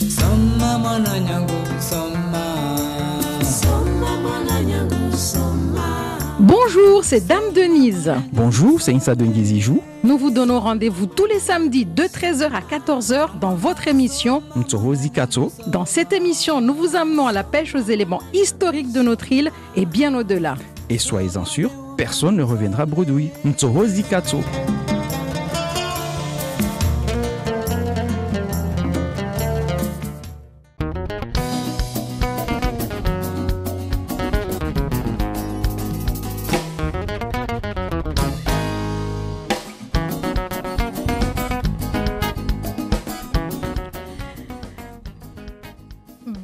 Soma mwana nyangu soma. Soma mwana nyangu soma. Bonjour, c'est Dame Denise. Bonjour, c'est Insa Dengizijou. Nous vous donnons rendez-vous tous les samedis de 13h à 14h dans votre émission Mtsohozi Kato. Dans cette émission, nous vous amenons à la pêche aux éléments historiques de notre île et bien au-delà. Et soyez-en sûrs, personne ne reviendra bredouille. Mtsohozi Kato.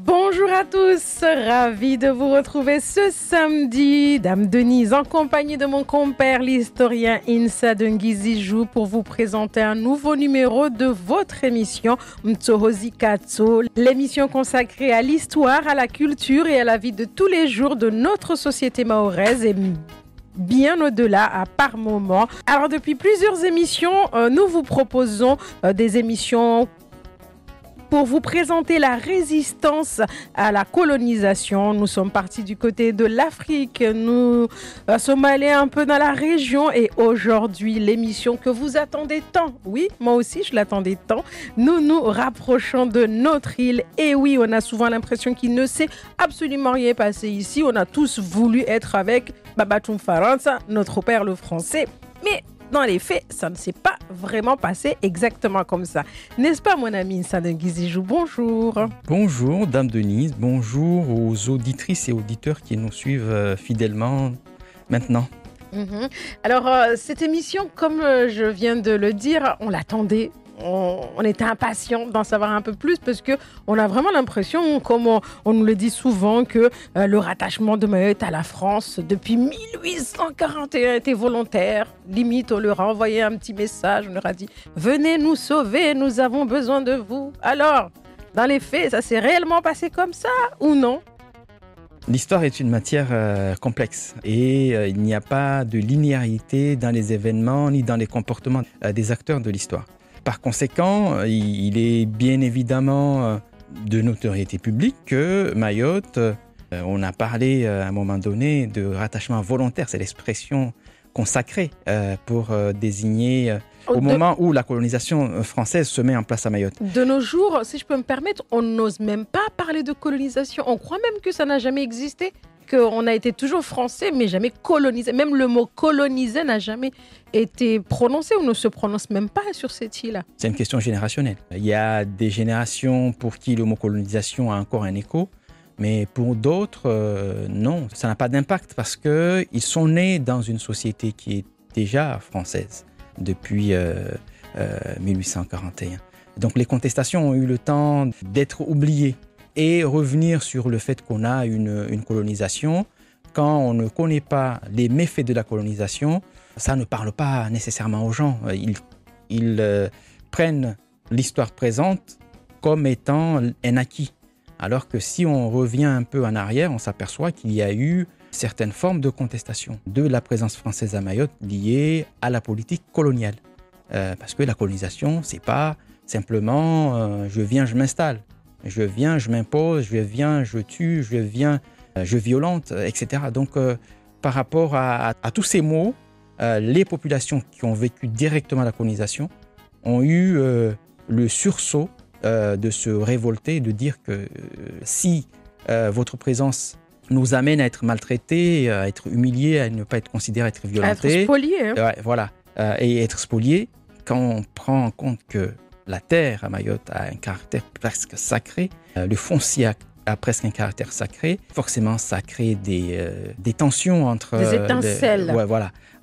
Bonjour à tous, ravi de vous retrouver ce samedi. Dame Denise, en compagnie de mon compère, l'historien Insa Dengizijou, pour vous présenter un nouveau numéro de votre émission Mtsohozi Kato, l'émission consacrée à l'histoire, à la culture et à la vie de tous les jours de notre société mahoraise et bien au-delà, à par moment. Alors, depuis plusieurs émissions, nous vous proposons des émissions pour vous présenter la résistance à la colonisation. Nous sommes partis du côté de l'Afrique, nous sommes allés un peu dans la région et aujourd'hui, l'émission que vous attendez tant, oui, moi aussi je l'attendais tant, nous nous rapprochons de notre île. Et oui, on a souvent l'impression qu'il ne s'est absolument rien passé ici. On a tous voulu être avec Babatoum Faransa, notre père le français. Mais dans les faits, ça ne s'est pas vraiment passé exactement comme ça. N'est-ce pas, mon ami Insa Dengizijou? Bonjour. Bonjour, Dame Denise. Bonjour aux auditrices et auditeurs qui nous suivent fidèlement maintenant. Alors, cette émission, comme je viens de le dire, on l'attendait. On était impatients d'en savoir un peu plus parce qu'on a vraiment l'impression, comme on nous le dit souvent, que le rattachement de Mayotte à la France depuis 1841 était volontaire. Limite, on leur a envoyé un petit message, on leur a dit « Venez nous sauver, nous avons besoin de vous ». Alors, dans les faits, ça s'est réellement passé comme ça ou non ? L'histoire est une matière complexe et il n'y a pas de linéarité dans les événements ni dans les comportements des acteurs de l'histoire. Par conséquent, il est bien évidemment de notoriété publique que Mayotte, on a parlé à un moment donné de rattachement volontaire, c'est l'expression consacrée pour désigner au moment où la colonisation française se met en place à Mayotte. De nos jours, si je peux me permettre, on n'ose même pas parler de colonisation. On croit même que ça n'a jamais existé, qu'on a été toujours français, mais jamais colonisé. Même le mot colonisé n'a jamais été prononcé ou ne se prononce même pas sur cette île. C'est une question générationnelle. Il y a des générations pour qui le mot colonisation a encore un écho, mais pour d'autres, non, ça n'a pas d'impact parce qu'ils sont nés dans une société qui est déjà française depuis 1841. Donc les contestations ont eu le temps d'être oubliées et revenir sur le fait qu'on a une colonisation. Quand on ne connaît pas les méfaits de la colonisation, ça ne parle pas nécessairement aux gens. Ils prennent l'histoire présente comme étant un acquis. Alors que si on revient un peu en arrière, on s'aperçoit qu'il y a eu certaines formes de contestation de la présence française à Mayotte liées à la politique coloniale. Parce que la colonisation, c'est pas simplement je viens, je m'installe. Je viens, je m'impose, je viens, je tue, je viens, je violente, etc. Donc, par rapport à tous ces mots, les populations qui ont vécu directement la colonisation ont eu le sursaut de se révolter, de dire que si votre présence nous amène à être maltraités, à être humiliés, à ne pas être considérés, à être violentés. À être spoliés. Voilà. Et être spoliés, quand on prend en compte que la terre à Mayotte a un caractère presque sacré, le foncier a presque un caractère sacré. Forcément, ça crée des tensions entre... Des étincelles.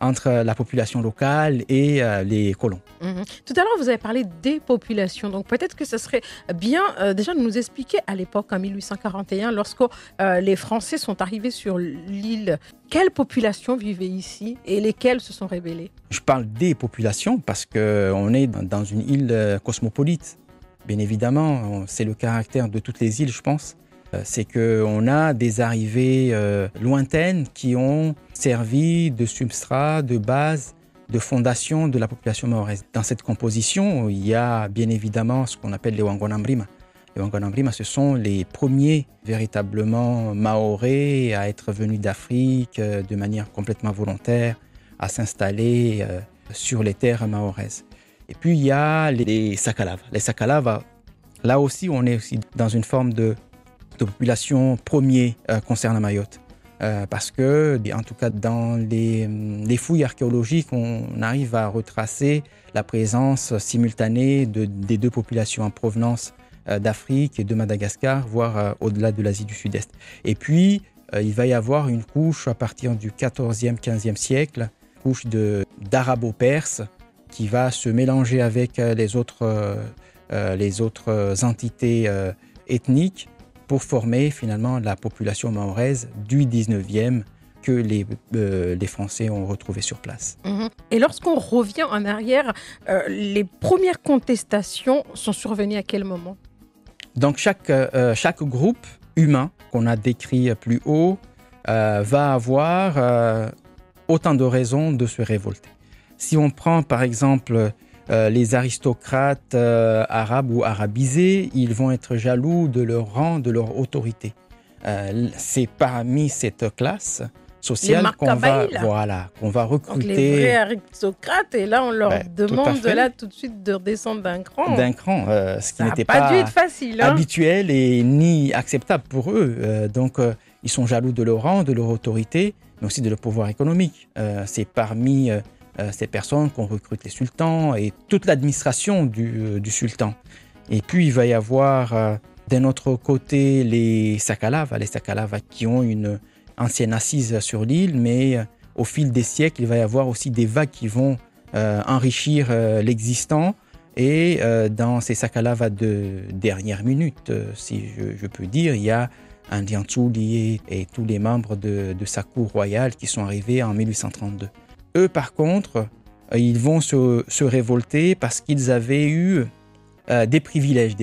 Entre la population locale et les colons. Tout à l'heure, vous avez parlé des populations. Donc, peut-être que ce serait bien déjà de nous expliquer à l'époque, en 1841, lorsque les Français sont arrivés sur l'île, quelles populations vivaient ici et lesquelles se sont rébellées? Je parle des populations parce qu'on est dans une île cosmopolite. Bien évidemment, c'est le caractère de toutes les îles, je pense. C'est qu'on a des arrivées lointaines qui ont servi de substrat, de base, de fondation de la population mahoraise. Dans cette composition, il y a bien évidemment ce qu'on appelle les Wangonambrima. Les Wanganamrima, ce sont les premiers véritablement Mahorais à être venus d'Afrique de manière complètement volontaire, à s'installer sur les terres mahoraises. Et puis il y a les Sakalaves. Les Sakalaves, là aussi, on est aussi dans une forme de population première concernant Mayotte. Parce que, en tout cas, dans les fouilles archéologiques, on arrive à retracer la présence simultanée des deux populations en provenance d'Afrique et de Madagascar, voire au-delà de l'Asie du Sud-Est. Et puis, il va y avoir une couche à partir du 14e, 15e siècle, couche d'arabo-perse, qui va se mélanger avec les autres entités ethniques pour former finalement la population mahoraise du 19e que les Français ont retrouvé sur place. Et lorsqu'on revient en arrière, les premières contestations sont survenues à quel moment? Donc chaque groupe humain qu'on a décrit plus haut va avoir autant de raisons de se révolter. Si on prend par exemple les aristocrates arabes ou arabisés, ils vont être jaloux de leur rang, de leur autorité. C'est parmi cette classe sociale qu'on va recruter. Donc les vrais aristocrates, et là on leur demande tout de suite de redescendre d'un cran. Ce qui n'était pas dû être facile, habituel et ni acceptable pour eux. Donc ils sont jaloux de leur rang, de leur autorité, mais aussi de leur pouvoir économique. C'est parmi ces personnes qu'on recrute les sultans et toute l'administration du sultan. Et puis il va y avoir d'un autre côté les Sakalaves qui ont une ancienne assise sur l'île, mais au fil des siècles, il va y avoir aussi des vagues qui vont enrichir l'existant. Et dans ces Sakalaves de dernière minute, si je peux dire, il y a Ndiantsuli et tous les membres de sa cour royale qui sont arrivés en 1832. Eux, par contre, ils vont se révolter parce qu'ils avaient eu des privilèges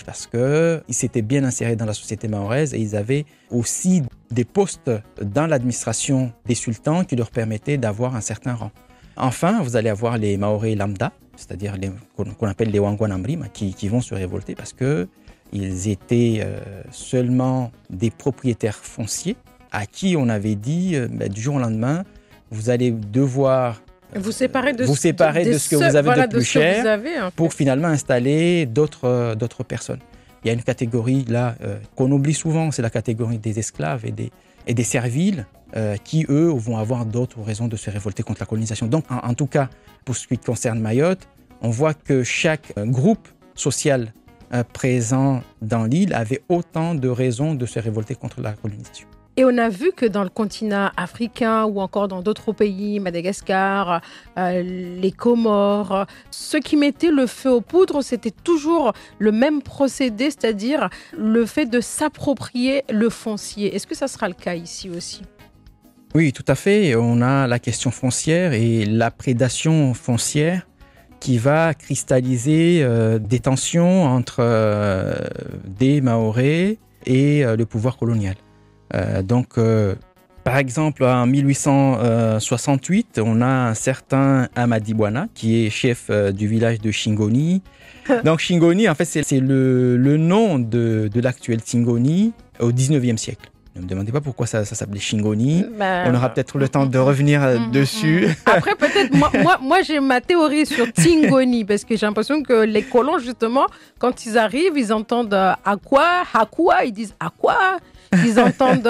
parce qu'ils s'étaient bien insérés dans la société mahoraise et ils avaient aussi des postes dans l'administration des sultans qui leur permettaient d'avoir un certain rang. Enfin, vous allez avoir les Mahorais lambda, c'est-à-dire qu'on appelle les Wanganamrima, qui vont se révolter parce qu'ils étaient seulement des propriétaires fonciers à qui on avait dit du jour au lendemain, vous allez devoir vous séparer de ce que vous avez de plus cher pour finalement installer d'autres personnes. Il y a une catégorie là qu'on oublie souvent, c'est la catégorie des esclaves et des serviles qui, eux, vont avoir d'autres raisons de se révolter contre la colonisation. Donc, en tout cas, pour ce qui concerne Mayotte, on voit que chaque groupe social présent dans l'île avait autant de raisons de se révolter contre la colonisation. Et on a vu que dans le continent africain ou encore dans d'autres pays, Madagascar, les Comores, ceux qui mettaient le feu aux poudres, c'était toujours le même procédé, c'est-à-dire le fait de s'approprier le foncier. Est-ce que ça sera le cas ici aussi ? Oui, tout à fait. On a la question foncière et la prédation foncière qui va cristalliser des tensions entre des Mahorais et le pouvoir colonial. Par exemple, en 1868, on a un certain Amadi Bwana qui est chef du village de Shingoni. Donc Shingoni, en fait, c'est le nom de l'actuel Tingoni au 19e siècle. Ne me demandez pas pourquoi ça s'appelait Shingoni. On aura peut-être le temps de revenir dessus. Après, peut-être, moi, j'ai ma théorie sur Tingoni, parce que j'ai l'impression que les colons, justement, quand ils arrivent, ils entendent Aqua, ils disent Aqua. Ils entendent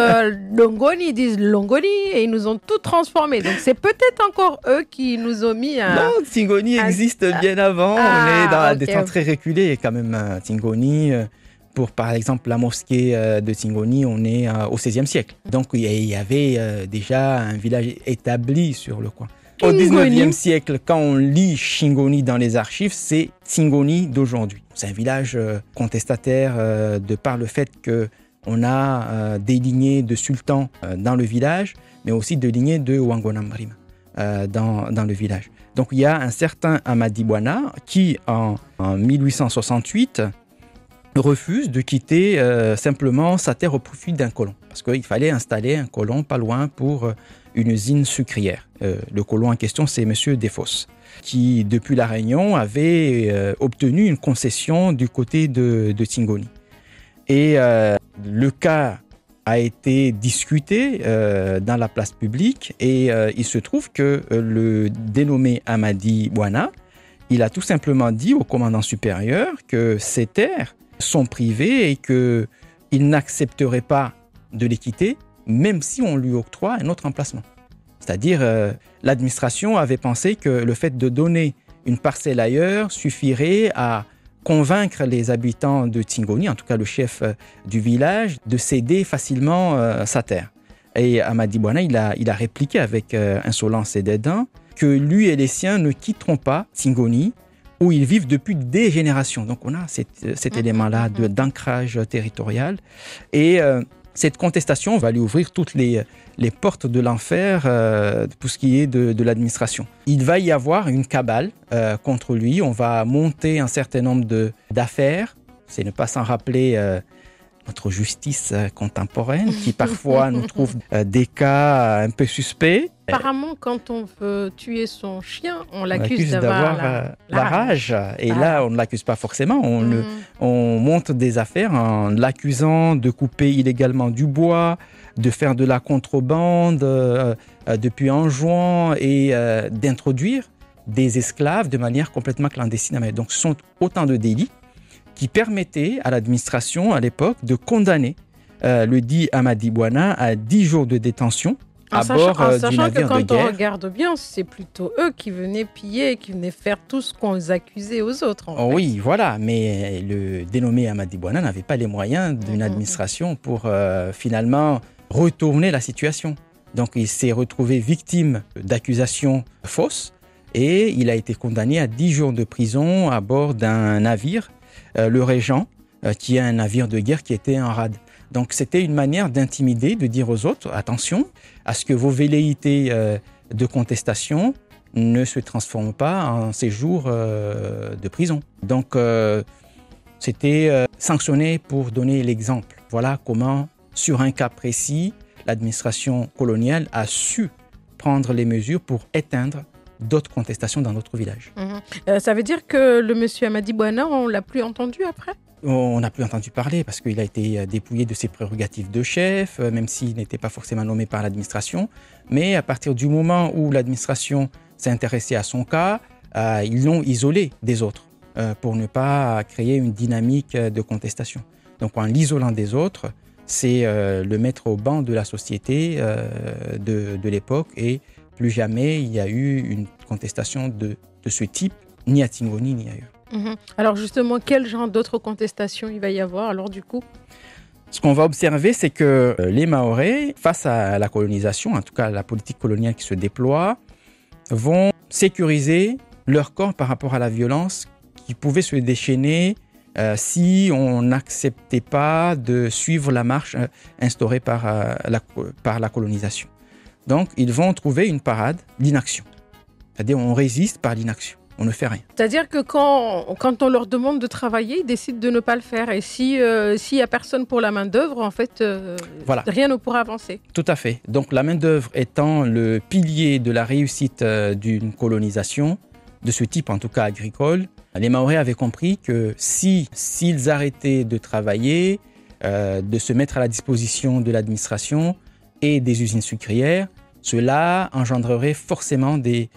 Longoni, ils disent Longoni, et ils nous ont tout transformé. Donc, c'est peut-être encore eux qui nous ont mis Non, Tingoni existe bien avant. On est dans des temps très reculés, quand même. Tingoni, pour par exemple la mosquée de Tingoni, on est au XVIe siècle. Donc, il y avait déjà un village établi sur le coin. Au XIXe siècle, quand on lit Shingoni dans les archives, c'est Tingoni d'aujourd'hui. C'est un village contestataire de par le fait que on a des lignées de sultans dans le village, mais aussi de lignées de Wanganamrima dans le village. Donc il y a un certain Amadi Bwana qui, en 1868, refuse de quitter simplement sa terre au profit d'un colon. Parce qu'il fallait installer un colon pas loin pour une usine sucrière. Le colon en question, c'est M. Desfosses, qui, depuis la Réunion, avait obtenu une concession du côté de Tingoni. Et le cas a été discuté dans la place publique et il se trouve que le dénommé Amadi Bouana, il a tout simplement dit au commandant supérieur que ces terres sont privées et qu'il n'accepterait pas de les quitter, même si on lui octroie un autre emplacement. C'est-à-dire, l'administration avait pensé que le fait de donner une parcelle ailleurs suffirait à convaincre les habitants de Tingoni, en tout cas le chef du village, de céder facilement sa terre. Et Amadi Bouana, il a répliqué avec insolence et dédain que lui et les siens ne quitteront pas Tingoni, où ils vivent depuis des générations. Donc on a cet élément-là d'ancrage territorial. Et cette contestation va lui ouvrir toutes les portes de l'enfer pour ce qui est de l'administration. Il va y avoir une cabale contre lui. On va monter un certain nombre d'affaires. C'est ne pas s'en rappeler notre justice contemporaine qui parfois nous trouve des cas un peu suspects. Apparemment, quand on veut tuer son chien, on l'accuse d'avoir la rage. Et là, on ne l'accuse pas forcément. On monte des affaires en l'accusant de couper illégalement du bois, de faire de la contrebande depuis Anjouan et d'introduire des esclaves de manière complètement clandestine. Donc, ce sont autant de délits qui permettaient à l'administration, à l'époque, de condamner le dit Amadi Bouana à 10 jours de détention à bord du navire de guerre. Quand on regarde bien, c'est plutôt eux qui venaient piller, qui venaient faire tout ce qu'on les accusait aux autres. En fait. Oui, voilà, mais le dénommé Amadi Bouana n'avait pas les moyens d'une administration pour finalement retourner la situation. Donc il s'est retrouvé victime d'accusations fausses et il a été condamné à 10 jours de prison à bord d'un navire, le Régent, qui est un navire de guerre qui était en rade. Donc c'était une manière d'intimider, de dire aux autres, attention à ce que vos velléités de contestation ne se transforment pas en séjour de prison. Donc c'était sanctionné pour donner l'exemple. Voilà comment, sur un cas précis, l'administration coloniale a su prendre les mesures pour éteindre d'autres contestations dans d'autres villages. Ça veut dire que le monsieur Amadi Bouana, on ne l'a plus entendu après ? On n'a plus entendu parler parce qu'il a été dépouillé de ses prérogatives de chef, même s'il n'était pas forcément nommé par l'administration. Mais à partir du moment où l'administration s'est intéressée à son cas, ils l'ont isolé des autres pour ne pas créer une dynamique de contestation. Donc en l'isolant des autres, c'est le mettre au banc de la société de l'époque et plus jamais il y a eu une contestation de ce type, ni à Tingoni ni ailleurs. Alors justement, quel genre d'autres contestations il va y avoir alors du coup ? Ce qu'on va observer, c'est que les Mahorais, face à la colonisation, en tout cas à la politique coloniale qui se déploie, vont sécuriser leur corps par rapport à la violence qui pouvait se déchaîner si on n'acceptait pas de suivre la marche instaurée par la colonisation. Donc, ils vont trouver une parade d'inaction. C'est-à-dire, on résiste par l'inaction. On ne fait rien. C'est-à-dire que quand on leur demande de travailler, ils décident de ne pas le faire. Et s'il n'y a personne pour la main-d'œuvre, en fait, voilà. Rien ne pourra avancer. Tout à fait. Donc, la main-d'œuvre étant le pilier de la réussite d'une colonisation, de ce type en tout cas agricole, les Mahorais avaient compris que s'ils arrêtaient de travailler, de se mettre à la disposition de l'administration et des usines sucrières, cela engendrerait forcément des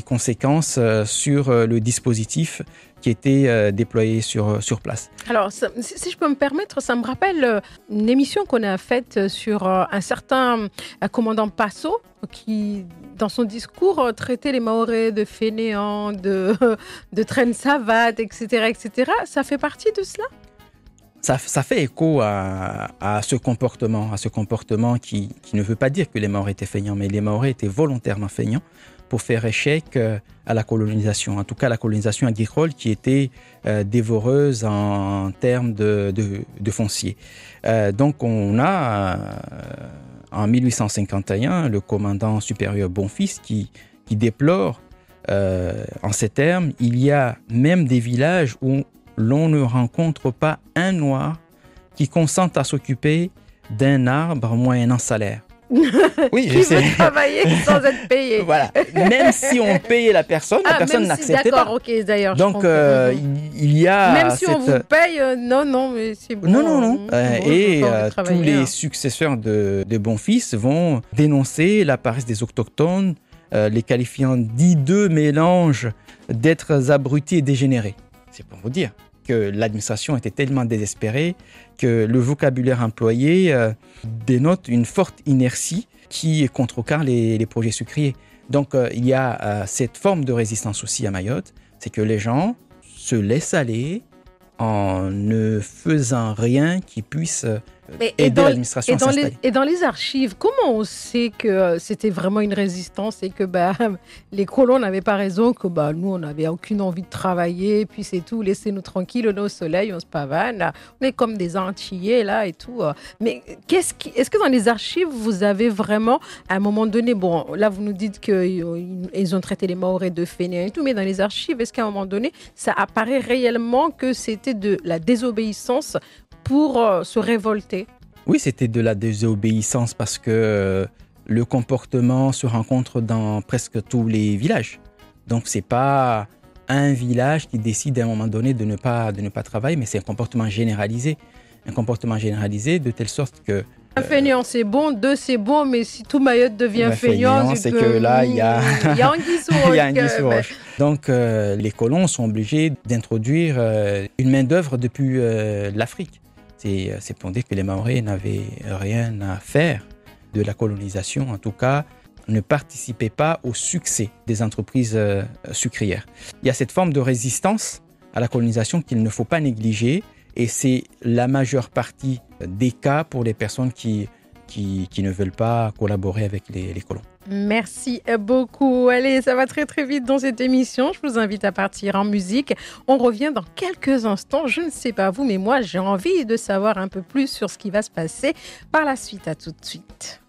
conséquences sur le dispositif qui était déployé sur place. Alors, si je peux me permettre, ça me rappelle une émission qu'on a faite sur un certain commandant Passo qui, dans son discours, traitait les Mahorais de fainéants, de traîne savate, etc., etc. Ça fait partie de cela ? Ça fait écho à ce comportement qui ne veut pas dire que les Mahorais étaient feignants, mais les Mahorais étaient volontairement feignants pour faire échec à la colonisation, en tout cas la colonisation agricole qui était dévoreuse en termes de foncier. Donc on a en 1851 le commandant supérieur Bonfils qui déplore en ces termes, il y a même des villages où l'on ne rencontre pas un noir qui consente à s'occuper d'un arbre moyennant salaire. Oui, Qui veut travailler sans être payé. Voilà. Même si on payait la personne n'acceptait pas. D'accord, ok, d'ailleurs. Donc, il y a. Même si on vous paye, non, mais c'est bon. Non. Et tous les hein. successeurs de Bonfils vont dénoncer la paresse des autochtones, les qualifiant d'hideux mélange d'êtres abrutis et dégénérés. C'est pour vous dire que l'administration était tellement désespérée que le vocabulaire employé dénote une forte inertie qui contrecarre les projets sucriers. Donc, il y a cette forme de résistance aussi à Mayotte, c'est que les gens se laissent aller en ne faisant rien qui puisse aider l'administration à s'installer. Et dans les archives, comment on sait que c'était vraiment une résistance et que les colons n'avaient pas raison, que nous, on n'avait aucune envie de travailler, puis c'est tout, laissez-nous tranquilles, on est au soleil, on se pavane, on est comme des Antillais là et tout. Mais est-ce que dans les archives, vous avez vraiment, à un moment donné, bon, là vous nous dites qu'ils ont traité les Mahorais de fainéants et tout, mais dans les archives, est-ce qu'à un moment donné, ça apparaît réellement que c'était de la désobéissance pour se révolter? Oui, c'était de la désobéissance parce que le comportement se rencontre dans presque tous les villages. Donc, ce n'est pas un village qui décide à un moment donné de ne pas travailler, mais c'est un comportement généralisé. Un comportement généralisé de telle sorte que... Un feignant, c'est bon. 2, c'est bon. Mais si tout Mayotte devient feignant, c'est que là, il y a anguille sous roche. Il y a anguille sous roche. Donc, les colons sont obligés d'introduire une main-d'œuvre depuis l'Afrique. C'est pour dire que les Mahorais n'avaient rien à faire de la colonisation, en tout cas, ne participaient pas au succès des entreprises sucrières. Il y a cette forme de résistance à la colonisation qu'il ne faut pas négliger, et c'est la majeure partie des cas pour les personnes qui ne veulent pas collaborer avec les colons. Merci beaucoup. Allez, ça va très très vite dans cette émission. Je vous invite à partir en musique. On revient dans quelques instants. Je ne sais pas vous, mais moi, j'ai envie de savoir un peu plus sur ce qui va se passer par la suite. À tout de suite.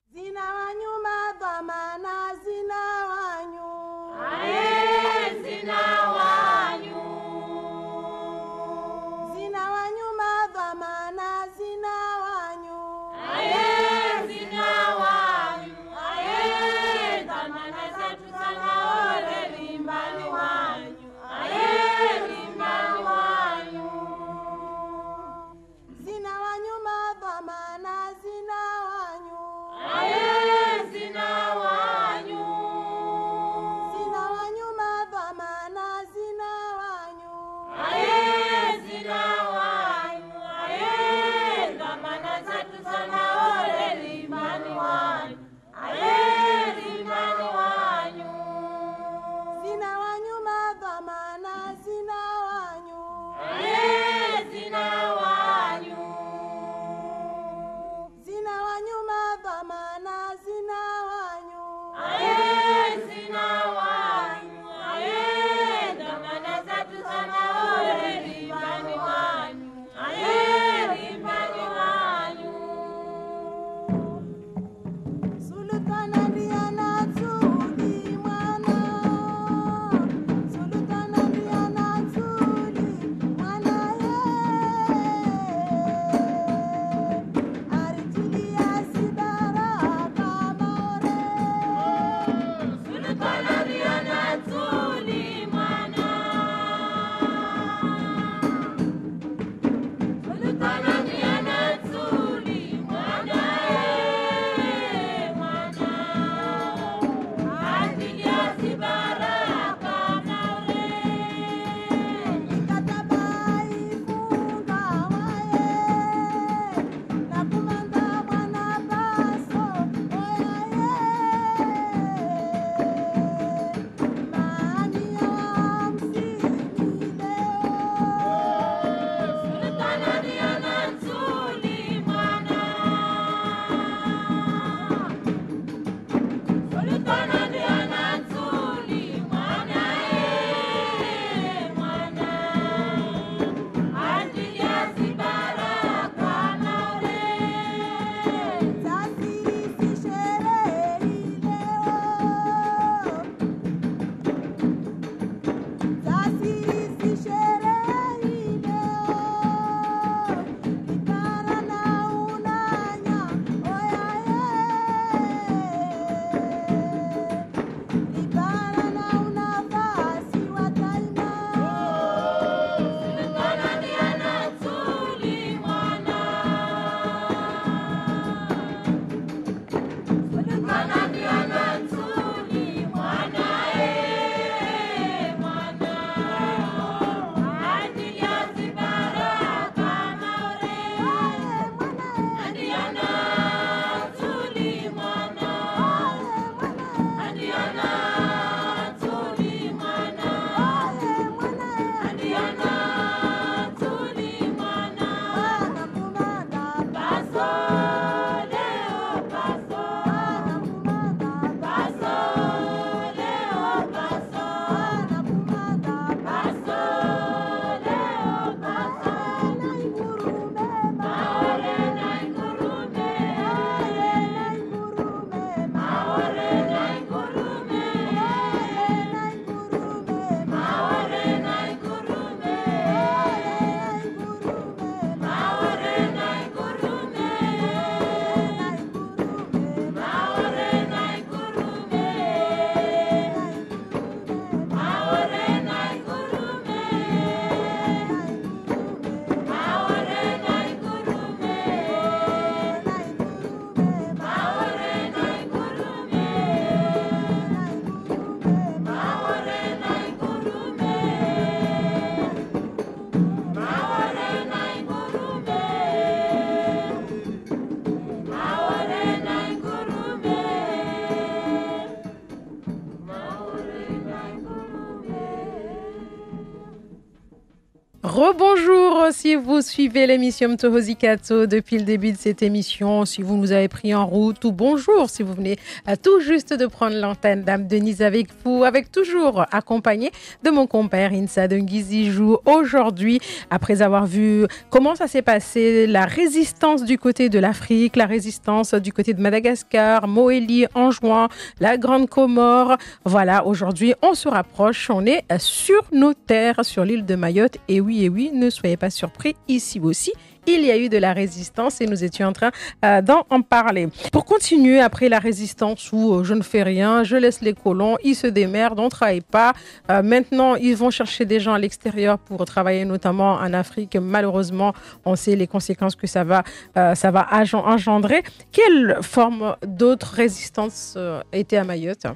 Rebonjour si vous suivez l'émission Mtohozi Kato depuis le début de cette émission, si vous nous avez pris en route, ou bonjour si vous venez tout juste de prendre l'antenne. Dame Denise avec vous, avec toujours accompagnée de mon compère Insa Dengizijou. Aujourd'hui, après avoir vu comment ça s'est passé, la résistance du côté de l'Afrique, la résistance du côté de Madagascar, Moélie, Anjouan, la Grande Comore. Voilà, aujourd'hui, on se rapproche, on est sur nos terres, sur l'île de Mayotte. Et oui, ne soyez pas surpris, ici aussi, il y a eu de la résistance et nous étions en train d'en parler. Pour continuer après la résistance où je ne fais rien, je laisse les colons, ils se démerdent, on ne travaille pas. Maintenant, ils vont chercher des gens à l'extérieur pour travailler, notamment en Afrique. Malheureusement, on sait les conséquences que ça va engendrer. Quelle forme d'autre résistance était à Mayotte?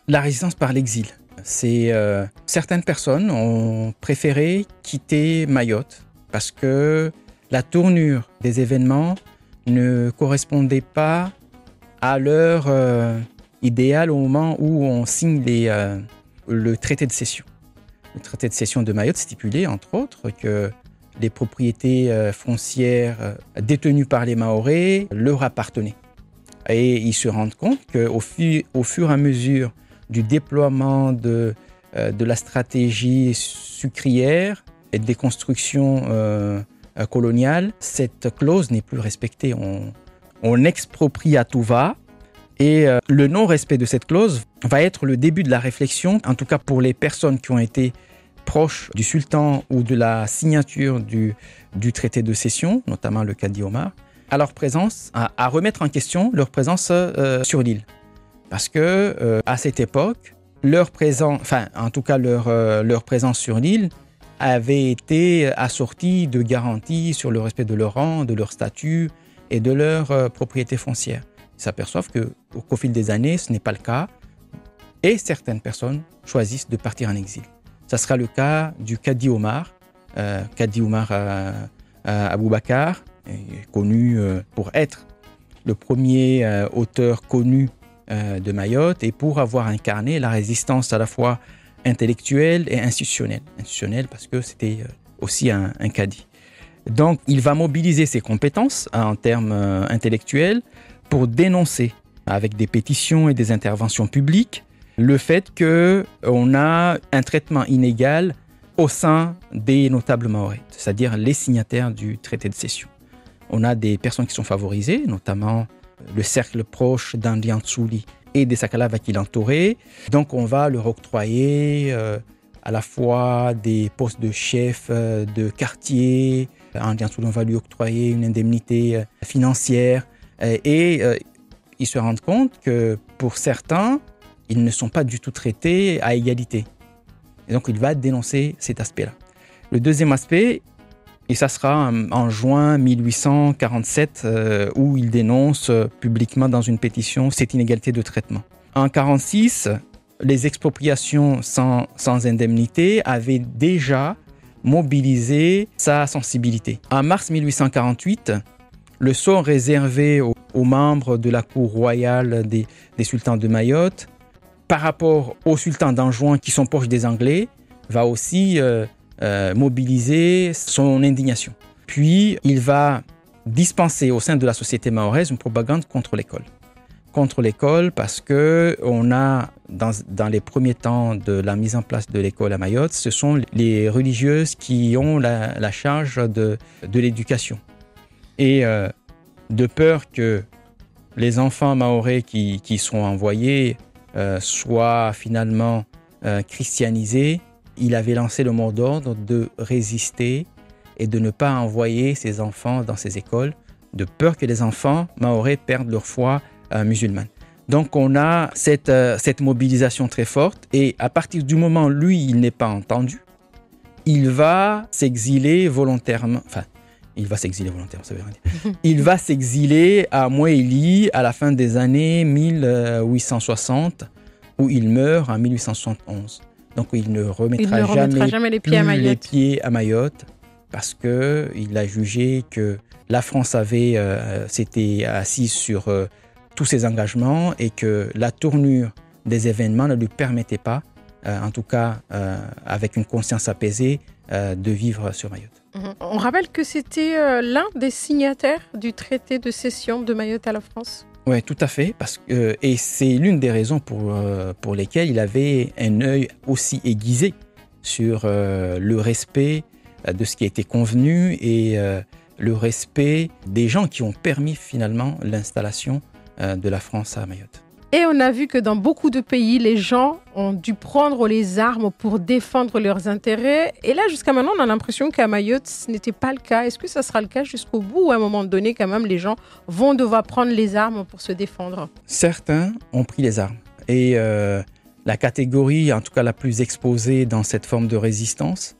La résistance par l'exil. Certaines personnes ont préféré quitter Mayotte parce que la tournure des événements ne correspondait pas à leur idéal au moment où on signe le traité de cession. Le traité de cession de Mayotte stipulait, entre autres, que les propriétés foncières détenues par les Mahorais leur appartenaient. Et ils se rendent compte qu'au fur et à mesure du déploiement de la stratégie sucrière et des constructions coloniales, cette clause n'est plus respectée. On exproprie à tout va et le non-respect de cette clause va être le début de la réflexion, en tout cas pour les personnes qui ont été proches du sultan ou de la signature du traité de cession, notamment le Kadi Omar, à leur présence, à remettre en question leur présence sur l'île. Parce que à cette époque, leur présence sur l'île avait été assortie de garanties sur le respect de leur rang, de leur statut et de leur propriété foncière. Ils s'aperçoivent qu'au fil des années, ce n'est pas le cas et certaines personnes choisissent de partir en exil. Ça sera le cas du Kadi Omar Aboubakar, connu pour être le premier auteur connu de Mayotte et pour avoir incarné la résistance à la fois intellectuelle et institutionnelle. Institutionnelle parce que c'était aussi un cadi. Donc, il va mobiliser ses compétences en termes intellectuels pour dénoncer, avec des pétitions et des interventions publiques, le fait qu'on a un traitement inégal au sein des notables mahorais, c'est-à-dire les signataires du traité de cession. On a des personnes qui sont favorisées, notamment le cercle proche d'Andi Ansuli et des Sakalava qui l'entouraient. Donc on va leur octroyer à la fois des postes de chef de quartier. Andi Ansuli, on va lui octroyer une indemnité financière. Et ils se rendent compte que pour certains, ils ne sont pas du tout traités à égalité. Et donc il va dénoncer cet aspect-là. Le deuxième aspect, et ça sera en juin 1847 où il dénonce publiquement dans une pétition cette inégalité de traitement. En 1946, les expropriations sans indemnité avaient déjà mobilisé sa sensibilité. En mars 1848, le sort réservé aux membres de la cour royale des sultans de Mayotte par rapport aux sultans d'Anjouan qui sont proches des Anglais va aussi mobiliser son indignation. Puis, il va dispenser au sein de la société mahoraise une propagande contre l'école. Contre l'école parce qu'on a, dans les premiers temps de la mise en place de l'école à Mayotte, ce sont les religieuses qui ont la charge de l'éducation. Et de peur que les enfants mahorais qui seront envoyés soient finalement christianisés, il avait lancé le mot d'ordre de résister et de ne pas envoyer ses enfants dans ces écoles, de peur que les enfants mahorais perdent leur foi musulmane. Donc on a cette mobilisation très forte et à partir du moment où lui, il n'est pas entendu, il va s'exiler volontairement, ça veut rien dire. Il va s'exiler à Moélie à la fin des années 1860 où il meurt en 1871. Donc il ne remettra jamais les pieds à Mayotte parce qu'il a jugé que la France s'était assise sur tous ses engagements et que la tournure des événements ne lui permettait pas, en tout cas avec une conscience apaisée, de vivre sur Mayotte. On rappelle que c'était l'un des signataires du traité de cession de Mayotte à la France. Oui, tout à fait. Et c'est l'une des raisons pour lesquelles il avait un œil aussi aiguisé sur le respect de ce qui a été convenu et le respect des gens qui ont permis finalement l'installation de la France à Mayotte. Et on a vu que dans beaucoup de pays, les gens ont dû prendre les armes pour défendre leurs intérêts. Et là, jusqu'à maintenant, on a l'impression qu'à Mayotte, ce n'était pas le cas. Est-ce que ça sera le cas jusqu'au bout ou à un moment donné, quand même, les gens vont devoir prendre les armes pour se défendre? Certains ont pris les armes. Et la catégorie, en tout cas la plus exposée dans cette forme de résistance,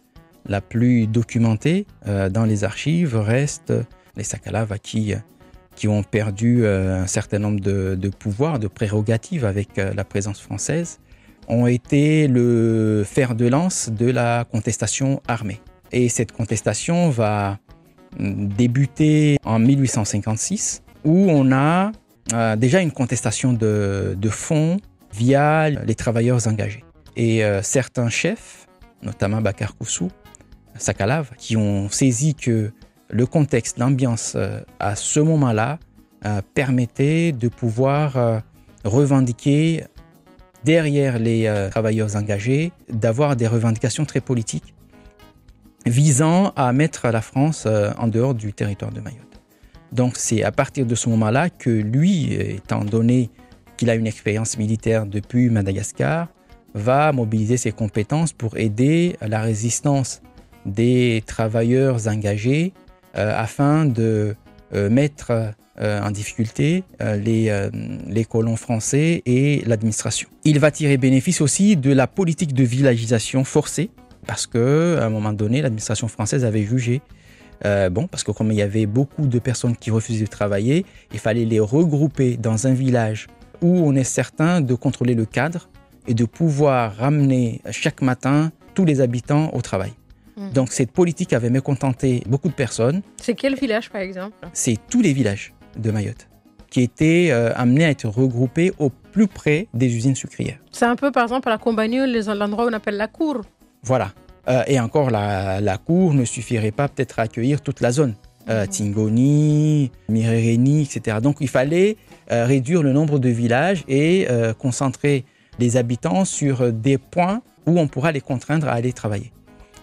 la plus documentée dans les archives, reste les Sakalaves qui ont perdu un certain nombre de pouvoirs, de prérogatives avec la présence française, ont été le fer de lance de la contestation armée. Et cette contestation va débuter en 1856, où on a déjà une contestation de fond via les travailleurs engagés. Et certains chefs, notamment Bakar Koussou, Sakalaves, qui ont saisi que le contexte, l'ambiance à ce moment-là permettait de pouvoir revendiquer derrière les travailleurs engagés, d'avoir des revendications très politiques visant à mettre la France en dehors du territoire de Mayotte. Donc c'est à partir de ce moment-là que lui, étant donné qu'il a une expérience militaire depuis Madagascar, va mobiliser ses compétences pour aider à la résistance des travailleurs engagés afin de mettre en difficulté les colons français et l'administration. Il va tirer bénéfice aussi de la politique de villagisation forcée parce qu'à un moment donné, l'administration française avait jugé, parce que comme il y avait beaucoup de personnes qui refusaient de travailler, il fallait les regrouper dans un village où on est certain de contrôler le cadre et de pouvoir ramener chaque matin tous les habitants au travail. Donc cette politique avait mécontenté beaucoup de personnes. C'est quel village par exemple? C'est tous les villages de Mayotte qui étaient amenés à être regroupés au plus près des usines sucrières. C'est un peu par exemple à la Combagnole, l'endroit où on appelle la cour. Voilà. Et encore la cour ne suffirait pas peut-être à accueillir toute la zone. Tingoni, Mirereni, etc. Donc il fallait réduire le nombre de villages et concentrer les habitants sur des points où on pourra les contraindre à aller travailler.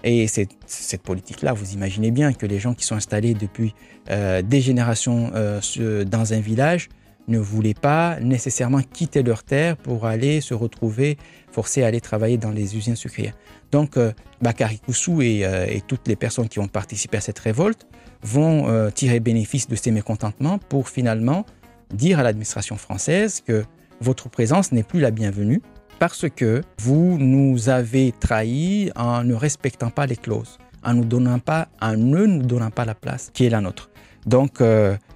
Et cette politique-là, vous imaginez bien que les gens qui sont installés depuis des générations dans un village ne voulaient pas nécessairement quitter leur terre pour aller se retrouver forcés à aller travailler dans les usines sucrières. Donc Bakari Koussou et toutes les personnes qui ont participé à cette révolte vont tirer bénéfice de ces mécontentements pour finalement dire à l'administration française que votre présence n'est plus la bienvenue parce que vous nous avez trahis en ne respectant pas les clauses, en ne nous donnant pas la place qui est la nôtre. Donc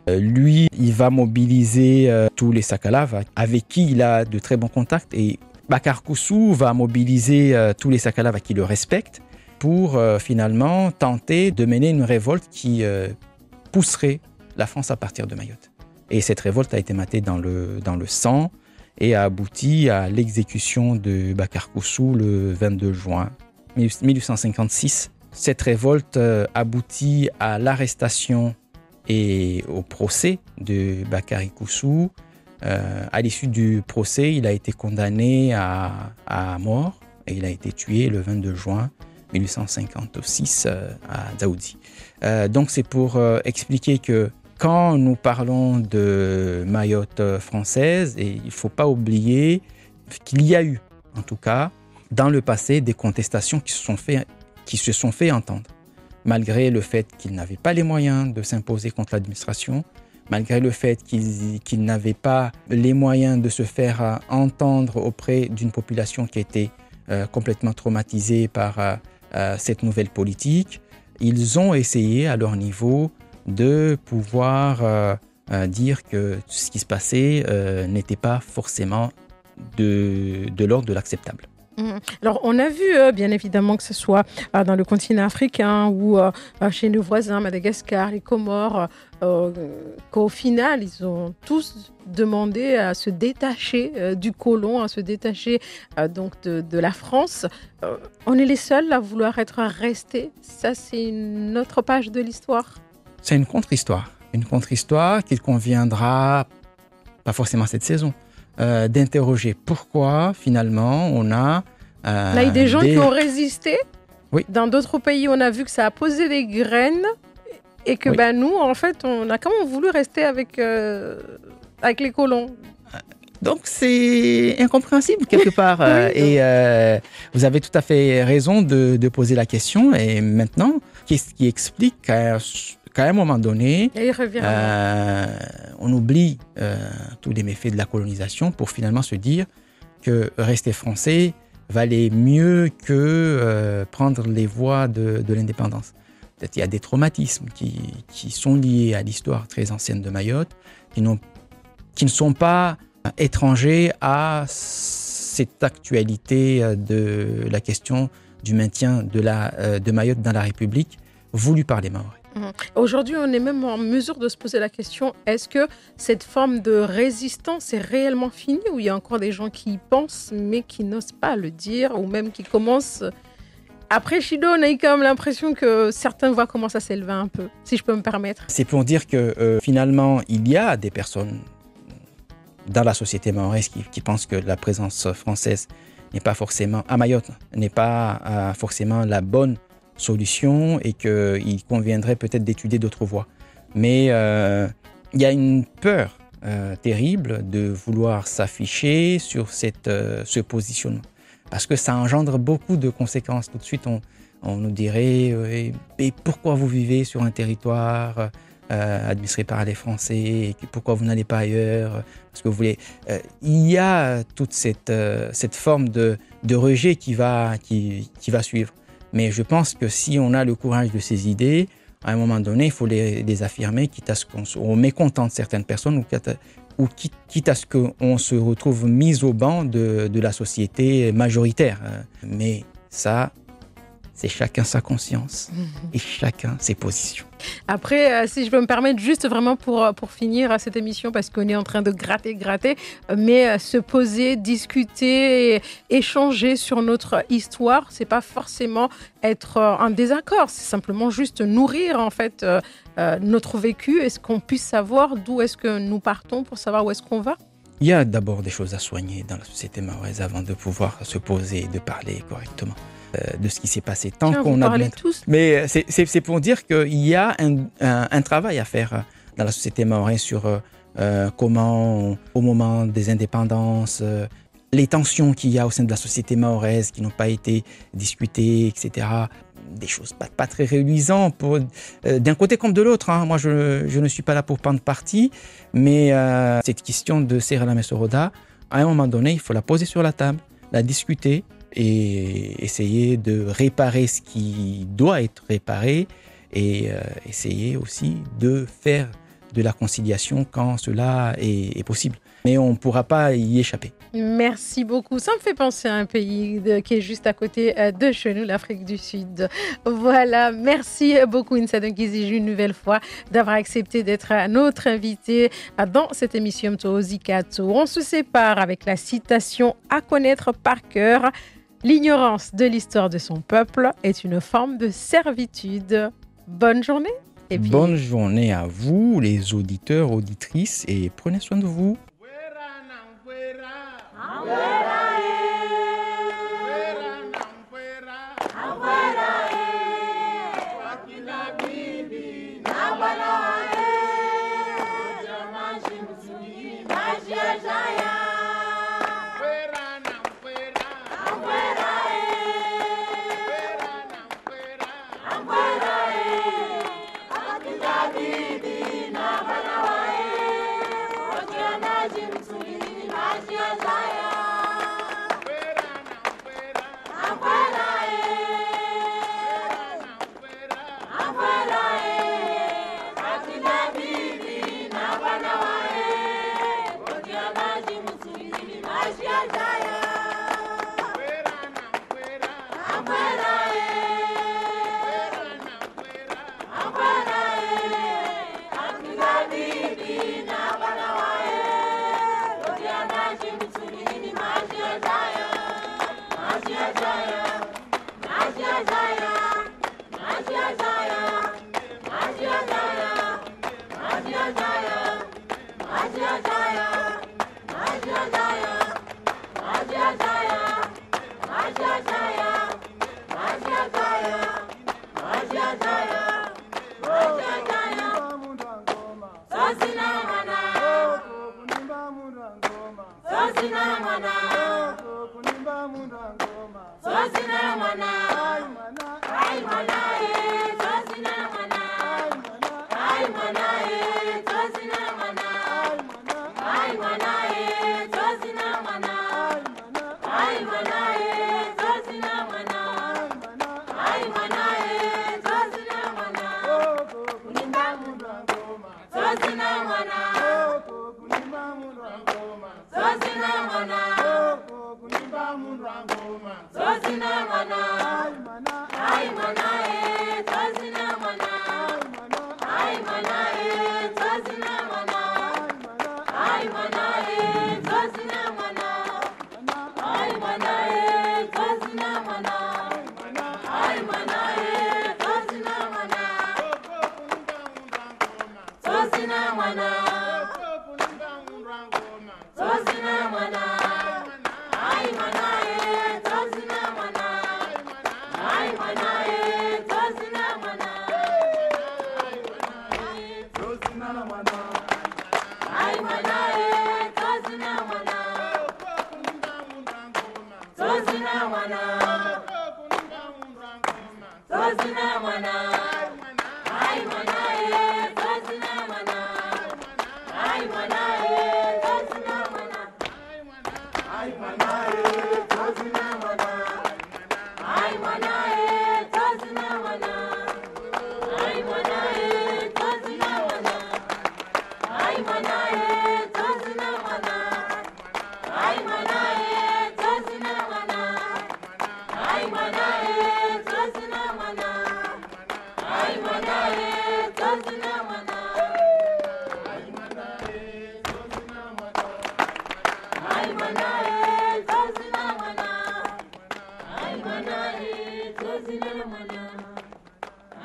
lui, il va mobiliser tous les Sakalaves avec qui il a de très bons contacts et Bakar Koussou va mobiliser tous les Sakalaves qui le respectent pour finalement tenter de mener une révolte qui pousserait la France à partir de Mayotte. Et cette révolte a été matée dans le sang et a abouti à l'exécution de Bakar Koussou le 22 juin 1856. Cette révolte aboutit à l'arrestation et au procès de Bakari Koussou. À l'issue du procès, il a été condamné à mort et il a été tué le 22 juin 1856 à Dzaoudzi. Donc c'est pour expliquer que quand nous parlons de Mayotte française, et il ne faut pas oublier qu'il y a eu, en tout cas, dans le passé, des contestations qui se sont fait entendre, malgré le fait qu'ils n'avaient pas les moyens de s'imposer contre l'administration, malgré le fait qu'ils n'avaient pas les moyens de se faire entendre auprès d'une population qui était complètement traumatisée par cette nouvelle politique. Ils ont essayé à leur niveau de pouvoir dire que ce qui se passait n'était pas forcément de l'ordre de l'acceptable. Alors, on a vu, bien évidemment, que ce soit dans le continent africain ou chez nos voisins, Madagascar, les Comores, qu'au final, ils ont tous demandé à se détacher du colon, à se détacher donc de la France. On est les seuls à vouloir être restés. Ça, c'est une autre page de l'histoire. C'est une contre-histoire. Une contre-histoire qu'il conviendra, pas forcément cette saison, d'interroger pourquoi, finalement, on a... Là, il y a des gens qui ont résisté. Oui. Dans d'autres pays, on a vu que ça a posé des graines et que Oui. nous, en fait, on a quand même voulu rester avec les colons. Donc, c'est incompréhensible quelque part. Oui. Vous avez tout à fait raison de poser la question. Et maintenant, qu'est-ce qui explique qu'à un moment donné, Et il revient. on oublie tous les méfaits de la colonisation pour finalement se dire que rester français valait mieux que prendre les voies de l'indépendance. Peut-être il y a des traumatismes qui sont liés à l'histoire très ancienne de Mayotte, qui ne sont pas étrangers à cette actualité de la question du maintien de Mayotte dans la République voulue par les Maoris. Aujourd'hui, on est même en mesure de se poser la question, est-ce que cette forme de résistance est réellement finie ou il y a encore des gens qui y pensent mais qui n'osent pas le dire ou même qui commencent... Après Chido, on a eu quand même l'impression que certaines voix commencent à s'élever un peu, si je peux me permettre. C'est pour dire que finalement, il y a des personnes dans la société mahoraise qui pensent que la présence française n'est pas forcément, à Mayotte, n'est pas forcément la bonne solution et qu'il conviendrait peut-être d'étudier d'autres voies. Mais il y a une peur terrible de vouloir s'afficher sur ce positionnement. Parce que ça engendre beaucoup de conséquences. Tout de suite, on nous dirait et pourquoi vous vivez sur un territoire administré par les Français et pourquoi vous n'allez pas ailleurs parce que vous voulez. Il y a toute cette forme de rejet qui va suivre. Mais je pense que si on a le courage de ces idées, à un moment donné, il faut les affirmer, quitte à ce qu'on mécontente certaines personnes ou quitte à ce qu'on se retrouve mis au banc de la société majoritaire. Mais ça, c'est chacun sa conscience et chacun ses positions. Après, si je peux me permettre, juste vraiment pour finir cette émission, parce qu'on est en train de gratter, mais se poser, discuter, échanger sur notre histoire, c'est pas forcément être en désaccord, c'est simplement juste nourrir en fait notre vécu. Est-ce qu'on puisse savoir d'où est-ce que nous partons pour savoir où est-ce qu'on va? Il y a d'abord des choses à soigner dans la société mahoraise avant de pouvoir se poser et de parler correctement de ce qui s'est passé. Tant qu'on admet. Tous. Mais c'est pour dire qu'il y a un travail à faire dans la société mahoraise sur comment, au moment des indépendances, les tensions qu'il y a au sein de la société mahoraise qui n'ont pas été discutées, etc. Des choses pas très réjouissantes d'un côté comme de l'autre. Moi, je ne suis pas là pour prendre parti, mais cette question de Serra Mesoroda, à un moment donné, il faut la poser sur la table, la discuter et essayer de réparer ce qui doit être réparé et essayer aussi de faire de la conciliation quand cela est possible. Mais on ne pourra pas y échapper. Merci beaucoup. Ça me fait penser à un pays qui est juste à côté de chez nous, l'Afrique du Sud. Voilà, merci beaucoup Insa Dengiziju une nouvelle fois d'avoir accepté d'être notre invité dans cette émission Toozikato. On se sépare avec la citation à connaître par cœur. L'ignorance de l'histoire de son peuple est une forme de servitude. Bonne journée. Et puis... Bonne journée à vous, les auditeurs, auditrices, et prenez soin de vous.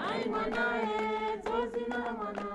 Ay, mana,